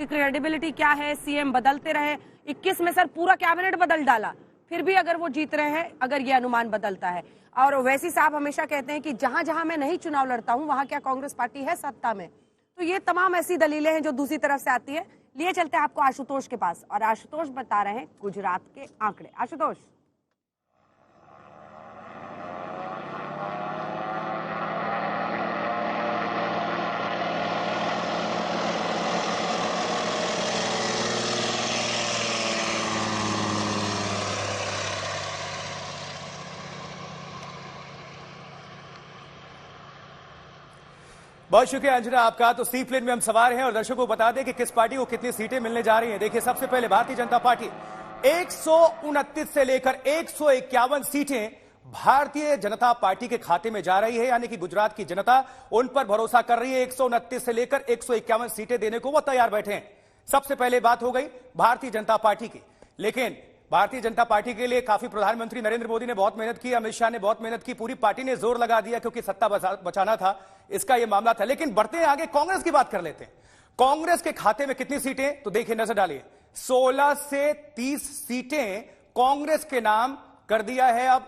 उसकी क्रेडिबिलिटी क्या है, सीएम बदलते रहे, 21 में सर पूरा कैबिनेट बदल डाला, फिर भी अगर वो जीत रहे हैं, अगर ये अनुमान बदलता है। और ओवैसी साहब हमेशा कहते हैं कि जहां जहां मैं नहीं चुनाव लड़ता हूं वहां क्या कांग्रेस पार्टी है सत्ता में। तो ये तमाम ऐसी दलीलें हैं जो दूसरी तरफ से आती है। लिए चलते हैं आपको आशुतोष के पास, और आशुतोष बता रहे हैं गुजरात के आंकड़े। आशुतोष। बहुत शुक्रिया अंजना आपका। तो सी प्लेन में हम सवार हैं और दर्शकों को बता दें कि किस पार्टी को कितनी सीटें मिलने जा रही हैं। देखिए, सबसे पहले भारतीय जनता पार्टी 129 से लेकर 151 सीटें भारतीय जनता पार्टी के खाते में जा रही है, यानी कि गुजरात की जनता उन पर भरोसा कर रही है। 129 से लेकर 151 सीटें देने को वो तैयार बैठे हैं। सबसे पहले बात हो गई भारतीय जनता पार्टी की, लेकिन भारतीय जनता पार्टी के लिए काफी प्रधानमंत्री नरेंद्र मोदी ने बहुत मेहनत की, अमित शाह ने बहुत मेहनत की, पूरी पार्टी ने जोर लगा दिया क्योंकि सत्ता बचाना था, इसका यह मामला था। लेकिन बढ़ते हैं आगे, कांग्रेस की बात कर लेते हैं। कांग्रेस के खाते में कितनी सीटें, तो देखिए, नजर डालिए, 16 से 30 सीटें कांग्रेस के नाम कर दिया है अब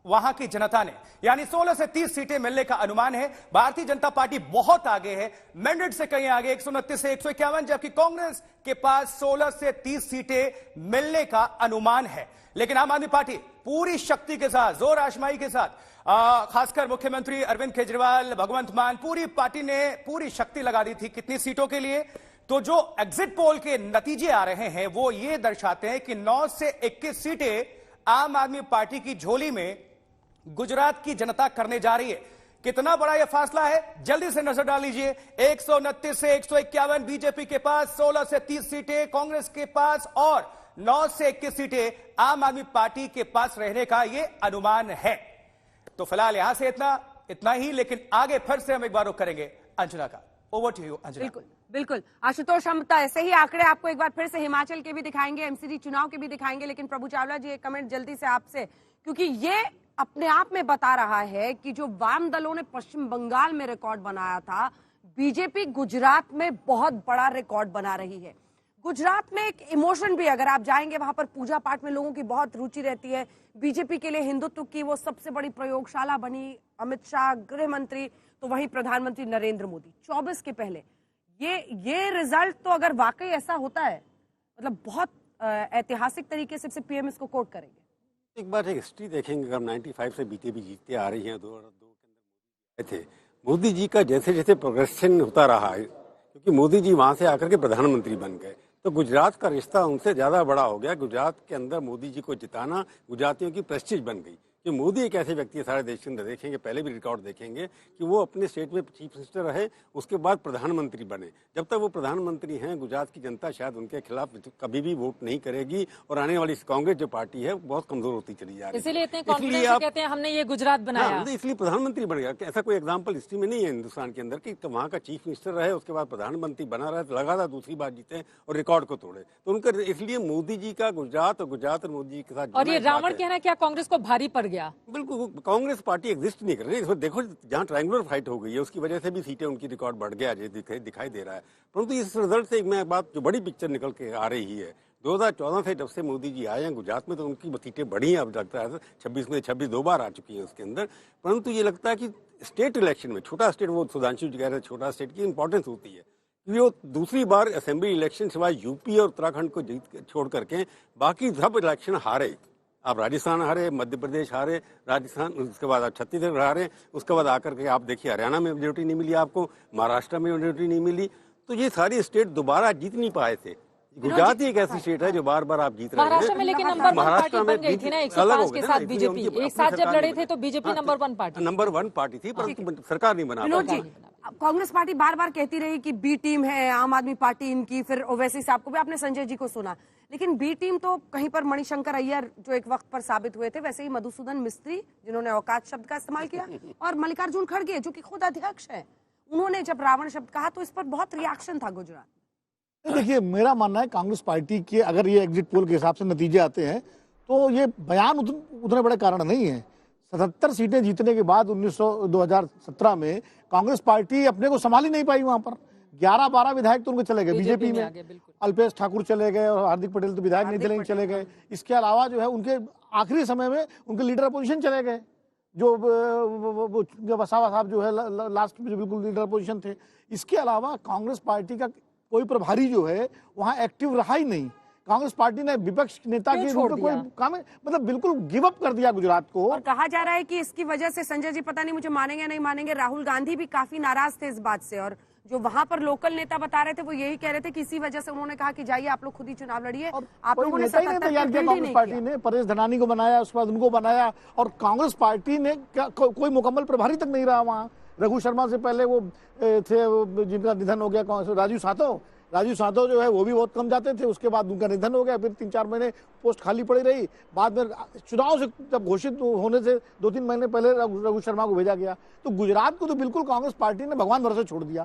वहां की जनता ने, यानी 16 से 30 सीटें मिलने का अनुमान है। भारतीय जनता पार्टी बहुत आगे है, मैंडेट से कहीं आगे, 129 से 151, जबकि कांग्रेस के पास 16 से 30 सीटें मिलने का अनुमान है। लेकिन आम आदमी पार्टी पूरी शक्ति के साथ, जोर आजमाई के साथ, खासकर मुख्यमंत्री अरविंद केजरीवाल, भगवंत मान, पूरी पार्टी ने पूरी शक्ति लगा दी थी कितनी सीटों के लिए। तो जो एग्जिट पोल के नतीजे आ रहे हैं वो ये दर्शाते हैं कि 9 से 21 सीटें आम आदमी पार्टी की झोली में गुजरात की जनता करने जा रही है। कितना बड़ा यह फासला है, जल्दी से नजर डाल लीजिए। 129 से 151 बीजेपी के पास, 16 से 30 सीटें कांग्रेस के पास और 9 से 21 सीटें आम आदमी पार्टी के पास रहने का यह अनुमान है। तो फिलहाल यहां से इतना ही, लेकिन आगे फिर से हम एक बार रुख करेंगे अंजना का। Over to you Anjana. बिल्कुल बिल्कुल आशुतोष, हम तो ऐसे ही आंकड़े आपको एक बार फिर से हिमाचल के भी दिखाएंगे, एमसीडी चुनाव के भी दिखाएंगे। लेकिन प्रभु चावला जी, एक कमेंट जल्दी से आपसे, क्योंकि ये अपने आप में बता रहा है कि जो वाम दलों ने पश्चिम बंगाल में रिकॉर्ड बनाया था, बीजेपी गुजरात में बहुत बड़ा रिकॉर्ड बना रही है। गुजरात में एक इमोशन भी, अगर आप जाएंगे वहां पर पूजा पाठ में लोगों की बहुत रुचि रहती है। बीजेपी के लिए हिंदुत्व की वो सबसे बड़ी प्रयोगशाला बनी, अमित शाह गृह मंत्री, तो वहीं प्रधानमंत्री नरेंद्र मोदी 24 के पहले। ये रिजल्ट तो अगर वाकई ऐसा होता है, मतलब बहुत ऐतिहासिक तरीके से पीएम इसको कोट करेंगे। एक बार एक हिस्ट्री देखेंगे, अगर 95 से बीजेपी जीतते आ रही है, 2002 के अंदर मोदी जी का जैसे जैसे प्रोग्रेशन होता रहा है, क्योंकि मोदी जी वहां से आकर के प्रधानमंत्री बन गए, तो गुजरात का रिश्ता उनसे ज्यादा बड़ा हो गया। गुजरात के अंदर मोदी जी को जिताना गुजरातियों की प्रेस्टीज बन गई कि मोदी एक ऐसे व्यक्ति है, सारे देश के अंदर देखेंगे, पहले भी रिकॉर्ड देखेंगे कि वो अपने स्टेट में चीफ मिनिस्टर रहे, उसके बाद प्रधानमंत्री बने। जब तक वो प्रधानमंत्री हैं, गुजरात की जनता शायद उनके खिलाफ कभी भी वोट नहीं करेगी और आने वाली कांग्रेस जो पार्टी है बहुत कमजोर होती चली जा रही है। इसीलिए इतने कॉन्फिडेंस से कहते हैं हमने ये गुजरात बनाया। इसलिए प्रधानमंत्री बन गया। ऐसा कोई एग्जाम्पल हिस्ट्री में नहीं है हिंदुस्तान के अंदर कि वहाँ का चीफ मिनिस्टर रहे, उसके बाद प्रधानमंत्री बना रहे, लगातार दूसरी बार जीते और रिकॉर्ड को तोड़े। तो उनका इसलिए मोदी जी का गुजरात और मोदी जी के साथ, और ये रावण कहना क्या कांग्रेस को भारी पड़ गया? बिल्कुल, कांग्रेस पार्टी एग्जिस्ट नहीं कर रही है। देखो, जहां ट्रायंगुलर फाइट हो गई है उसकी वजह से भी सीटें उनकी रिकॉर्ड बढ़ गया दिखाई दे रहा है। परंतु इस रिजल्ट से एक मैं बात, जो बड़ी पिक्चर निकल के आ रही है, 2014 से जब से मोदी जी आए हैं गुजरात में, तो उनकी सीटें बढ़ी हैं। अब लगता है 26 में 26 दो बार आ चुकी है उसके अंदर। परंतु ये लगता है कि स्टेट इलेक्शन में, छोटा स्टेट, वो सुधांशु जी कह रहे हैं छोटा स्टेट की इंपॉर्टेंस होती है, वो दूसरी बार असेंबली इलेक्शन सिवाय यूपी और उत्तराखंड को छोड़ करके बाकी सब इलेक्शन हारे। आप राजस्थान हारे, मध्य प्रदेश हारे, राजस्थान, उसके बाद आप छत्तीसगढ़ हारे, उसके बाद आकर के आप देखिए हरियाणा में मेजोरिटी नहीं मिली आपको, महाराष्ट्र में मेजोरिटी नहीं मिली। तो ये सारी स्टेट दोबारा जीत नहीं पाए थे। गुजरात ही एक ऐसी स्टेट है जो बार बार आप जीत रहे हैं। महाराष्ट्र में लेकिन नंबर 1 पार्टी बन गई थी ना 105 के साथ बीजेपी। एक साथ जब लड़े थे तो बीजेपी नंबर 1 पार्टी थी, परंतु सरकार नहीं बना पाई। कांग्रेस पार्टी बार बार कहती रही कि बी टीम है आम आदमी पार्टी इनकी, फिर ओवैसी साहब को भी, आपने संजय जी को सुना, लेकिन बी टीम तो कहीं पर मणिशंकर अय्यर जो एक वक्त पर साबित हुए थे, वैसे ही मधुसूदन मिस्त्री जिन्होंने औकात शब्द का इस्तेमाल किया, और मल्लिकार्जुन खड़गे जो कि खुद अध्यक्ष है, उन्होंने जब रावण शब्द कहा तो इस पर बहुत रिएक्शन था गुजरात। देखिए, मेरा मानना है कांग्रेस पार्टी के अगर ये एग्जिट पोल के हिसाब से नतीजे आते हैं तो ये बयान उतने बड़े कारण नहीं है। 77 सीटें जीतने के बाद 2017 में कांग्रेस पार्टी अपने को संभाल ही नहीं पाई वहां पर। 11-12 विधायक तो उनके चले गए बीजेपी में में, आगे, बिल्कुल। अल्पेश ठाकुर चले गए और हार्दिक पटेल तो विधायक नहीं चले गए। इसके अलावा जो है उनके आखिरी समय में उनके लीडर अपोजिशन चले गए, जो वसावा साहब जो है लास्ट में जो बिल्कुल लीडर अपोजिशन थे। इसके अलावा कांग्रेस पार्टी का कोई प्रभारी जो है वहां एक्टिव रहा ही नहीं। कांग्रेस पार्टी ने विपक्ष नेता के रूप में कोई काम मतलब बिल्कुल गिव अप कर दिया गुजरात को। और कहा जा रहा है कि इसकी वजह से संजय जी, पता नहीं मुझे मानेंगे नहीं मानेंगे, राहुल गांधी भी काफी नाराज थे इस बात से, और जो वहां पर लोकल नेता बता रहे थे वो यही कह रहे थे कि इसी वजह से उन्होंने कहा कि जाइए आप लोग खुद ही चुनाव लड़िए। आप लोगों ने कांग्रेस पार्टी ने परेश धनानी को बनाया, उसके बाद उनको बनाया, और कांग्रेस पार्टी ने कोई मुकम्मल प्रभारी तक नहीं रहा वहां। रघु शर्मा से पहले वो थे जिनका निधन हो गया, राजू सातो जो है वो भी बहुत कम जाते थे, उसके बाद उनका निधन हो गया, फिर 3-4 महीने पोस्ट खाली पड़ी रही। बाद में चुनाव से जब घोषित होने से 2-3 महीने पहले रघु शर्मा को भेजा गया। तो गुजरात को तो बिल्कुल कांग्रेस पार्टी ने भगवान भरोसे छोड़ दिया।